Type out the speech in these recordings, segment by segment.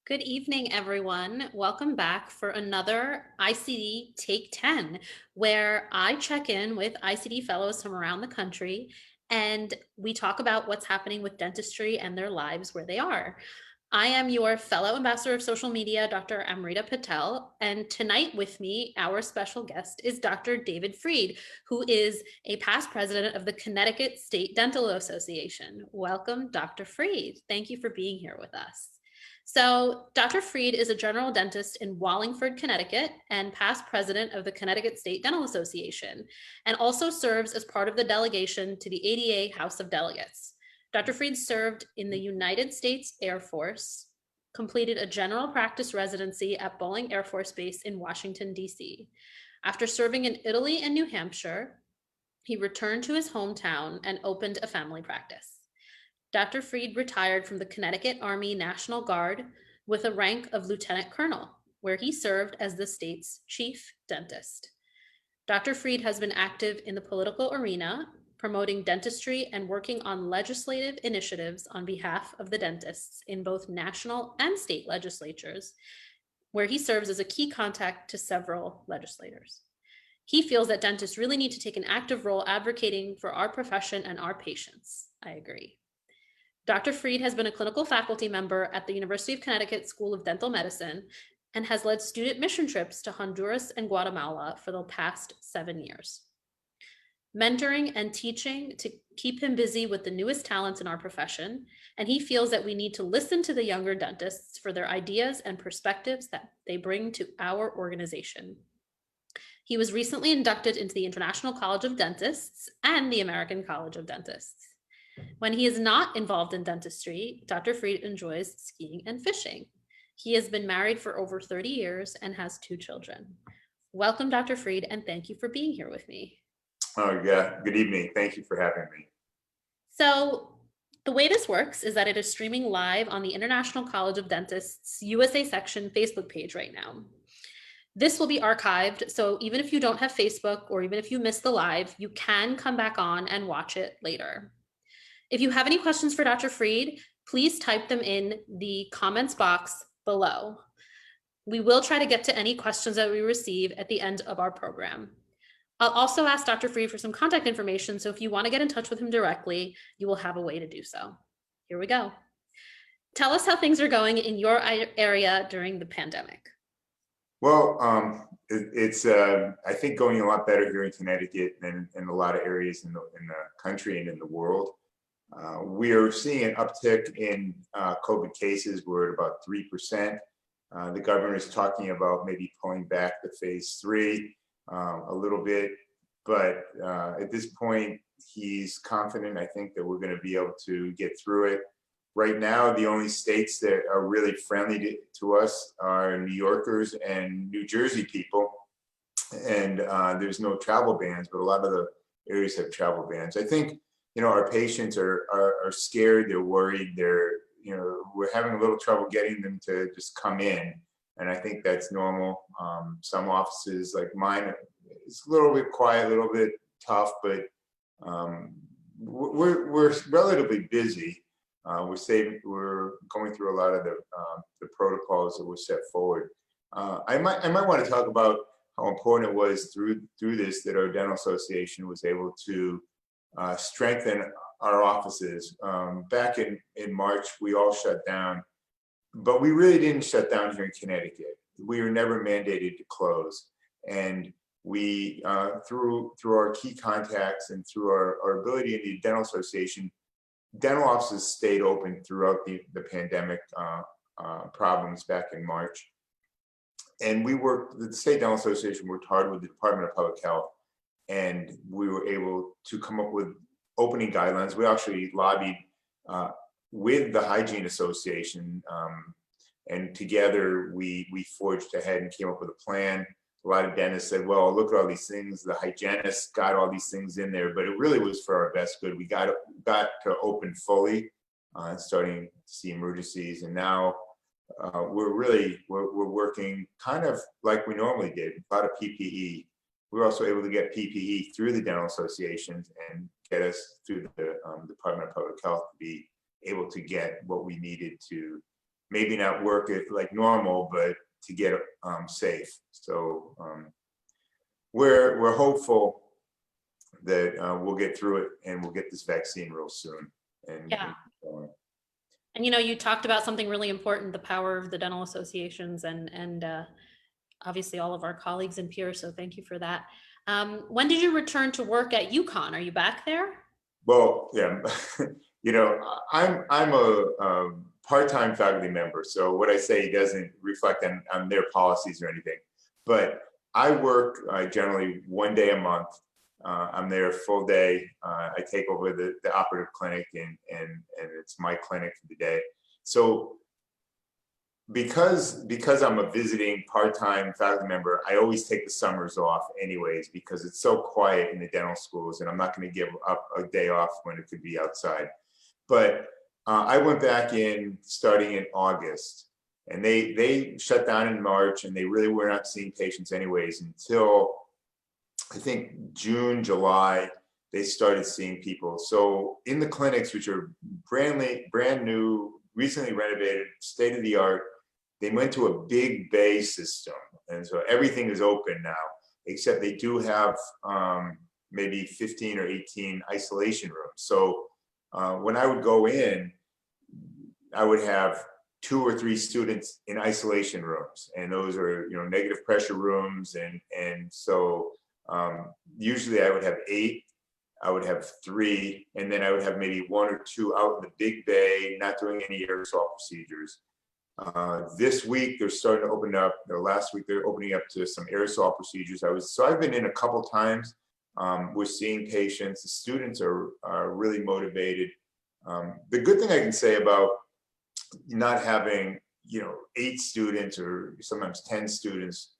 Good evening, everyone. Welcome back for another ICD Take 10, where I check in with ICD fellows from around the country and we talk about what's happening with dentistry and their lives where they are. I am your fellow ambassador of social media, Dr. Amrita Patel, and tonight with me, our special guest is Dr. David Freed, who is a past president of the Connecticut State Dental Association. Welcome, Dr. Freed. Thank you for being here with us. So, Dr. Freed is a general dentist in Wallingford, Connecticut, and past president of the Connecticut State Dental Association, and also serves as part of the delegation to the ADA House of Delegates. Dr. Freed served in the United States Air Force, completed a general practice residency at Bolling Air Force Base in Washington, D.C. After serving in Italy and New Hampshire, he returned to his hometown and opened a family practice. Dr. Freed retired from the Connecticut Army National Guard with a rank of lieutenant colonel, where he served as the state's chief dentist. Dr. Freed has been active in the political arena, promoting dentistry and working on legislative initiatives on behalf of the dentists in both national and state legislatures, where he serves as a key contact to several legislators. He feels that dentists really need to take an active role advocating for our profession and our patients. I agree. Dr. Freed has been a clinical faculty member at the University of Connecticut School of Dental Medicine and has led student mission trips to Honduras and Guatemala for the past 7 years, mentoring and teaching to keep him busy with the newest talents in our profession. And he feels that we need to listen to the younger dentists for their ideas and perspectives that they bring to our organization. He was recently inducted into the International College of Dentists and the American College of Dentists. When he is not involved in dentistry, Dr. Freed enjoys skiing and fishing. He has been married for over 30 years and has 2 children. Welcome, Dr. Freed, and thank you for being here with me. Oh, yeah. Good evening. Thank you for having me. So, the way this works is that it is streaming live on the International College of Dentists USA section Facebook page right now. This will be archived, so even if you don't have Facebook or even if you miss the live, you can come back on and watch it later. If you have any questions for Dr. Freed, please type them in the comments box below. We will try to get to any questions that we receive at the end of our program. I'll also ask Dr. Freed for some contact information, so if you want to get in touch with him directly, you will have a way to do so. Here we go. Tell us how things are going in your area during the pandemic. Well, it's I think going a lot better here in Connecticut than in a lot of areas in the country and in the world. We are seeing an uptick in COVID cases. We're at about 3%. The governor is talking about maybe pulling back the phase 3 a little bit, but at this point, he's confident, I think, that we're going to be able to get through it. Right now, the only states that are really friendly to us are New Yorkers and New Jersey people, and there's no travel bans, but a lot of the areas have travel bans. I think, our patients are scared, they're worried, we're having a little trouble getting them to just come in, and I think that's normal. Some offices like mine, it's a little bit quiet, a little bit tough, but we're relatively busy. We're going through a lot of the protocols that were set forward. I might want to talk about how important it was through this that our dental association was able to strengthen our offices. Back in March, we all shut down, but we really didn't shut down here in Connecticut. We were never mandated to close, and we through our key contacts and through our ability in the dental association, dental offices stayed open throughout the pandemic problems back in March. And the State Dental Association worked hard with the Department of Public Health, and we were able to come up with opening guidelines. We actually lobbied with the Hygiene Association, and together we forged ahead and came up with a plan. A lot of dentists said, well, look at all these things. The hygienists got all these things in there, but it really was for our best good. We got to open fully, starting to see emergencies. And now we're working kind of like we normally did, a lot of PPE. We were also able to get PPE through the dental associations and get us through the Department of Public Health to be able to get what we needed to maybe not work it like normal, but to get safe. So we're hopeful that we'll get through it and we'll get this vaccine real soon. Yeah. Uh, And you talked about something really important, the power of the dental associations and obviously all of our colleagues and peers. So thank you for that. When did you return to work at UConn? Are you back there? well, yeah, I'm a part-time faculty member, so what I say doesn't reflect on their policies or anything. But I work generally 1 day a month. I'm there full day. I take over the operative clinic, and it's my clinic for the day. So because I'm a visiting part-time faculty member, I always take the summers off anyways, because it's so quiet in the dental schools, and I'm not going to give up a day off when it could be outside. But I went back in starting in August, and they shut down in March, and they really were not seeing patients anyways until I think June, July. They started seeing people. So in the clinics, which are brand new, recently renovated, state of the art, they went to a big bay system, and so everything is open now, except they do have maybe 15 or 18 isolation rooms. So when I would go in, I would have 2 or 3 students in isolation rooms, and those are negative pressure rooms, and so usually I would have 8. I would have 3, and then I would have maybe 1 or 2 out in the big bay, not doing any aerosol procedures. This week they're starting to open up. Last week they're opening up to some aerosol procedures. I've been in a couple times. We're seeing patients. The students are really motivated. The good thing I can say about not having 8 students or sometimes 10 students,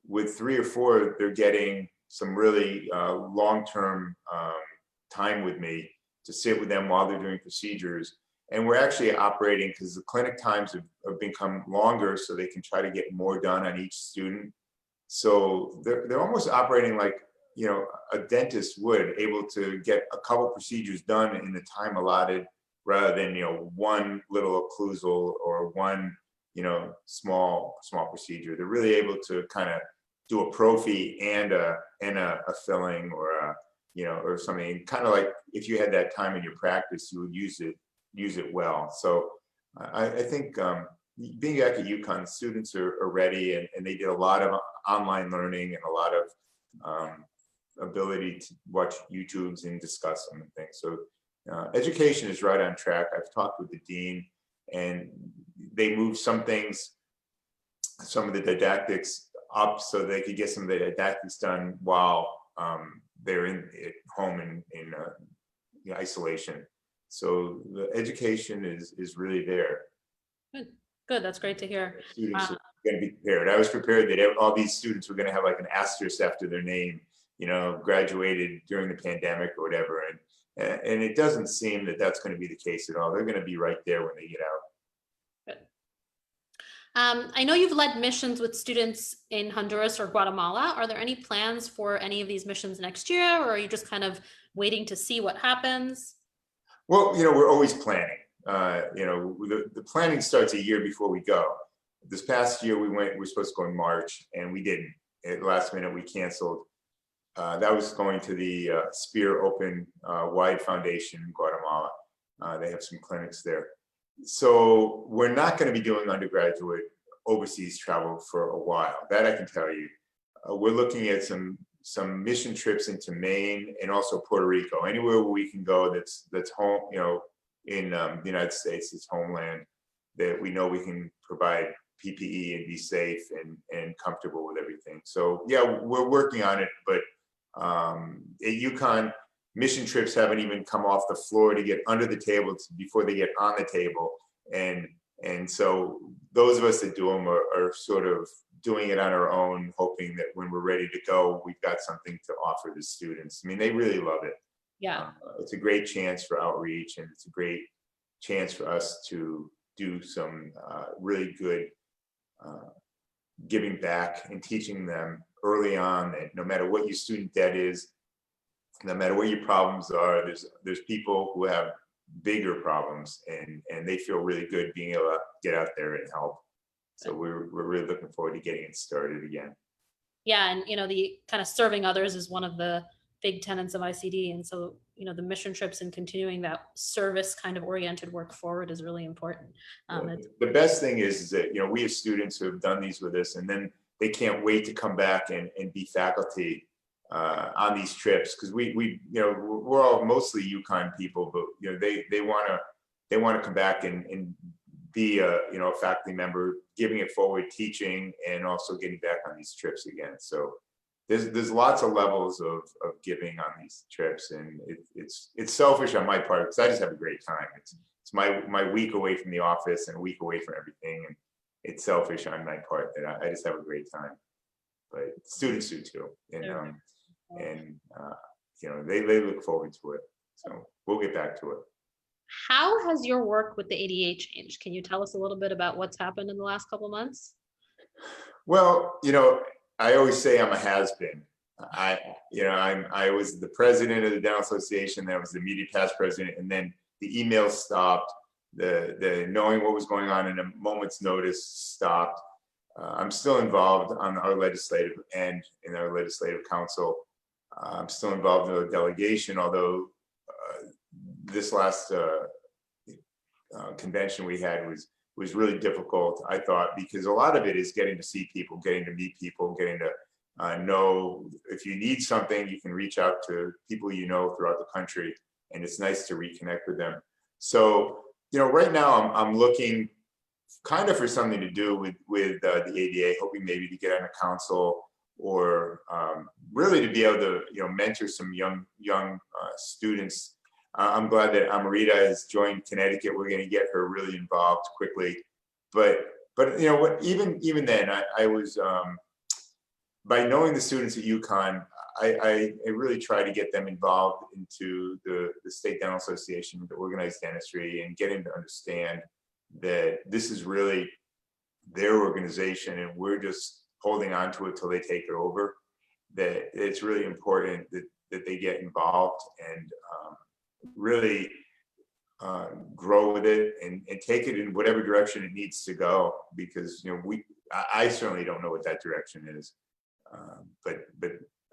with 3 or 4, they're getting some really long-term time with me to sit with them while they're doing procedures. And we're actually operating, because the clinic times have become longer, so they can try to get more done on each student. So they're almost operating like a dentist would, able to get a couple procedures done in the time allotted, rather than one little occlusal or one small procedure. They're really able to kind of do a prophy and a filling, or or something, kind of like if you had that time in your practice, you would use it well. So I think being back at UConn, students are ready, and they did a lot of online learning and a lot of ability to watch YouTubes and discuss them and things. So education is right on track. I've talked with the dean, and they moved some things, some of the didactics up, so they could get some of the didactics done while they're at home in isolation. So the education is really there. Good. That's great to hear. Students are going to be prepared. I was prepared that all these students were going to have like an asterisk after their name, graduated during the pandemic or whatever. And it doesn't seem that that's going to be the case at all. They're going to be right there when they get out. I know you've led missions with students in Honduras or Guatemala. Are there any plans for any of these missions next year, or are you just kind of waiting to see what happens? Well, we're always planning. The planning starts a year before we go. This past year we were supposed to go in March, and we didn't. At the last minute we canceled. That was going to the Spear Open Wide Foundation in Guatemala. They have some clinics there. So we're not going to be doing undergraduate overseas travel for a while. That I can tell you. We're looking at some mission trips into Maine and also Puerto Rico. Anywhere where we can go that's home, in the United States, it's homeland, that we know we can provide PPE and be safe and comfortable with everything. So yeah, we're working on it, but at UConn, mission trips haven't even come off the floor to get under the table before they get on the table. And so those of us that do them are sort of doing it on our own, hoping that when we're ready to go, we've got something to offer the students. I mean, they really love it. Yeah. It's a great chance for outreach, and it's a great chance for us to do some really good giving back and teaching them early on that no matter what your student debt is, no matter what your problems are, there's people who have bigger problems, and they feel really good being able to get out there and help. So we're really looking forward to getting it started again. Yeah, and the kind of serving others is one of the big tenets of ICD, and so the mission trips and continuing that service kind of oriented work forward is really important. Well, It's the best thing is that we have students who have done these with us, and then they can't wait to come back and be faculty on these trips, because we're all mostly UConn people, but they want to come back and be a faculty member, giving it forward, teaching, and also getting back on these trips again. So there's lots of levels of giving on these trips, and it's selfish on my part because I just have a great time. It's my week away from the office and a week away from everything, and it's selfish on my part that I just have a great time. But students do too, and they look forward to it. So we'll get back to it. How has your work with the ADA changed? Can you tell us a little bit about what's happened in the last couple of months? Well, I always say I'm a has-been. I was the president of the Dental Association, then I was the immediate past president, and then the email stopped. The knowing what was going on in a moment's notice stopped. I'm still involved on our legislative end in our legislative council. I'm still involved in the delegation, although this last convention we had was really difficult, I thought, because a lot of it is getting to see people, getting to meet people, getting to know if you need something, you can reach out to people throughout the country, and it's nice to reconnect with them. So, right now I'm looking kind of for something to do with the ADA, hoping maybe to get on a council, or really to be able to mentor some young students. I'm glad that Amarita has joined Connecticut. We're going to get her really involved quickly. But what, even then, I was by knowing the students at UConn, I really try to get them involved into the State Dental Association, the organized dentistry, and getting to understand that this is really their organization, and we're just holding on to it till they take it over. That it's really important that they get involved and really grow with it and take it in whatever direction it needs to go, because I certainly don't know what that direction is, but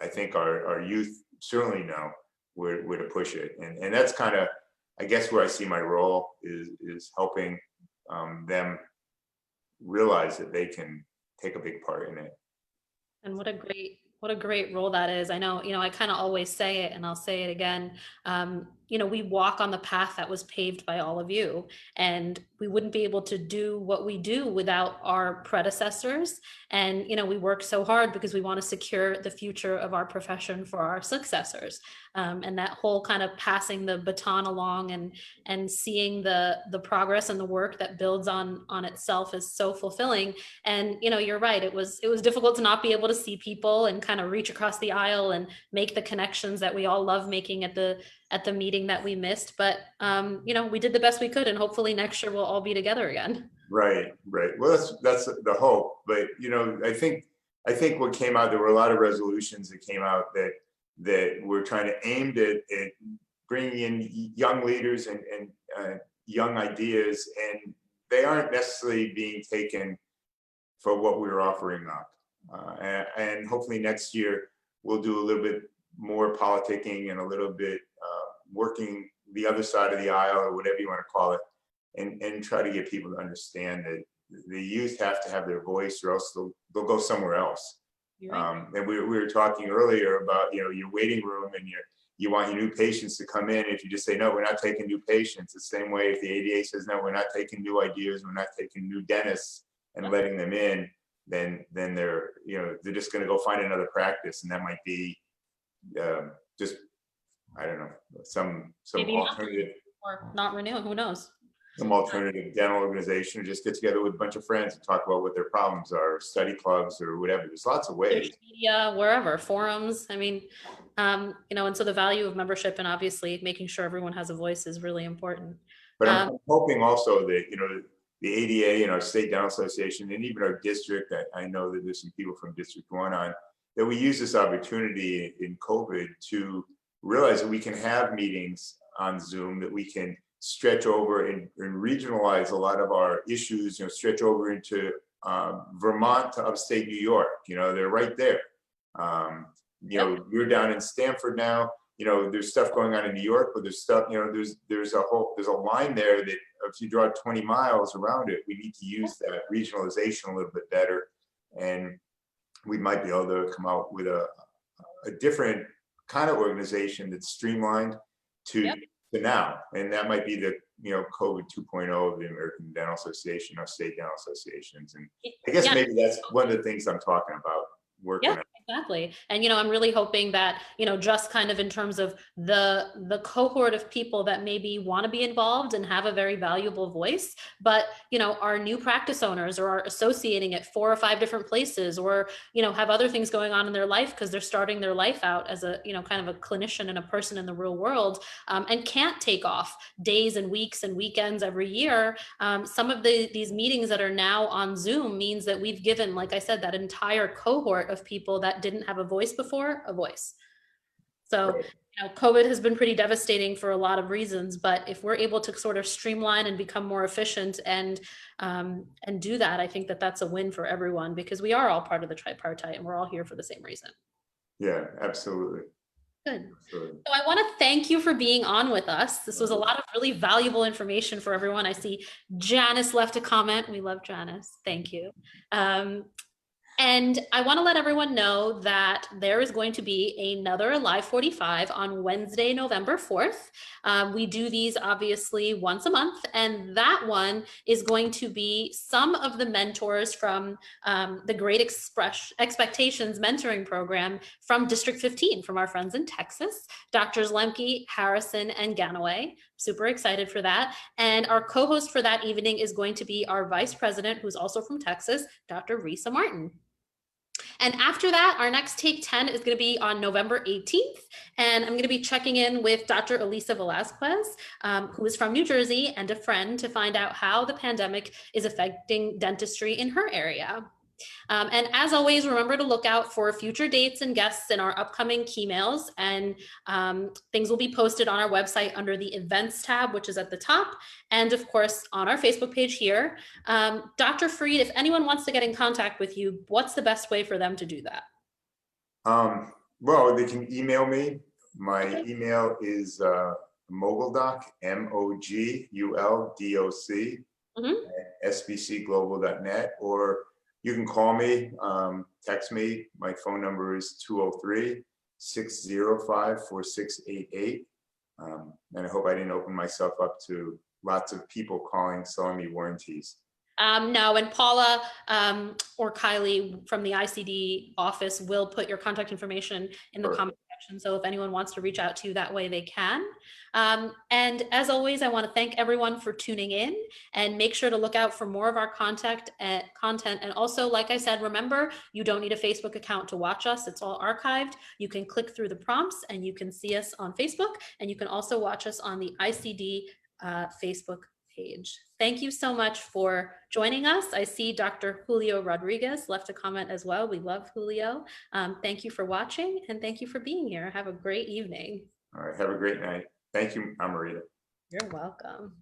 I think our youth certainly know where to push it, and that's kind of, I guess, where I see my role is helping them realize that they can take a big part in it. And what a great role that is. I know, I kind of always say it, and I'll say it again. We walk on the path that was paved by all of you, and we wouldn't be able to do what we do without our predecessors. And, we work so hard because we want to secure the future of our profession for our successors. And that whole kind of passing the baton along and seeing the progress and the work that builds on itself is so fulfilling. And, you're right. It was difficult to not be able to see people and kind of reach across the aisle and make the connections that we all love making at the meeting that we missed. But, we did the best we could, and hopefully next year we'll all be together again. Right. Well, that's the hope. But, I think what came out, there were a lot of resolutions that came out that were trying to aim at bringing in young leaders and young ideas, and they aren't necessarily being taken for what we were offering up. And hopefully next year we'll do a little bit more politicking and a little bit working the other side of the aisle, or whatever you want to call it, and try to get people to understand that the youth have to have their voice, or else they'll go somewhere else. Right. And we were talking earlier about your waiting room, and you want your new patients to come in. If you just say no, we're not taking new patients, the same way if the ADA says no, we're not taking new ideas, we're not taking new dentists and letting them in, then they're just going to go find another practice, and that might be just, I don't know, some Maybe alternative, or not renewing, who knows? some alternative dental organization, or just get together with a bunch of friends and talk about what their problems are, study clubs or whatever. There's lots of ways. Social media, wherever, forums. I mean, and so the value of membership and obviously making sure everyone has a voice is really important. But I'm hoping also that, the ADA and our State Dental Association, and even our district, I know that there's some people from District 1 on, that we use this opportunity in COVID to realize that we can have meetings on Zoom, that we can stretch over and regionalize a lot of our issues, stretch over into Vermont to upstate New York. They're right there. You're down in Stamford now. There's stuff going on in New York, but there's stuff, there's a line there that if you draw 20 miles around it, we need to use that regionalization a little bit better. And we might be able to come out with a different kind of organization that's streamlined to now. And that might be the, COVID 2.0 of the American Dental Association, of state dental associations. And I guess maybe that's one of the things I'm talking about working on. Exactly. And, I'm really hoping that, just kind of in terms of the cohort of people that maybe want to be involved and have a very valuable voice, but, are new practice owners or are associating at 4 or 5 different places, or, have other things going on in their life because they're starting their life out as a, kind of a clinician and a person in the real world, and can't take off days and weeks and weekends every year. Some of these meetings that are now on Zoom means that we've given, like I said, that entire cohort of people that didn't have a voice before, a voice. So, COVID has been pretty devastating for a lot of reasons, but if we're able to sort of streamline and become more efficient and do that, I think that that's a win for everyone, because we are all part of the tripartite and we're all here for the same reason. Yeah, absolutely. Good. Absolutely. So I want to thank you for being on with us. This was a lot of really valuable information for everyone. I see Janice left a comment. We love Janice. Thank you. And I want to let everyone know that there is going to be another Live 45 on Wednesday, November 4th. We do these obviously once a month, and that one is going to be some of the mentors from the Great Expectations Mentoring Program from District 15, from our friends in Texas, Drs. Lemke, Harrison, and Ganaway. Super excited for that. And our co-host for that evening is going to be our Vice President, who's also from Texas, Dr. Risa Martin. And after that, our next Take 10 is going to be on November 18th. And I'm going to be checking in with Dr. Elisa Velasquez, who is from New Jersey and a friend, to find out how the pandemic is affecting dentistry in her area. And as always, remember to look out for future dates and guests in our upcoming Keymails, and things will be posted on our website under the events tab, which is at the top, and of course on our Facebook page here. Dr. Freed, if anyone wants to get in contact with you, what's the best way for them to do that? Well, they can email me. My email is moguldoc, MOGULDOC, at sbcglobal.net, or you can call me, text me. My phone number is 203-605-4688. And I hope I didn't open myself up to lots of people calling, selling me warranties. No, and Paula or Kylie from the ICD office will put your contact information in the comment section. So if anyone wants to reach out to you that way, they can. And as always, I want to thank everyone for tuning in, and make sure to look out for more of our content. And also, like I said, remember, you don't need a Facebook account to watch us. It's all archived. You can click through the prompts and you can see us on Facebook, and you can also watch us on the ICD Facebook page. Thank you so much for joining us. I see Dr. Julio Rodriguez left a comment as well. We love Julio. Thank you for watching, and thank you for being here. Have a great evening. All right, have a great night. Thank you, Amarita. You're welcome.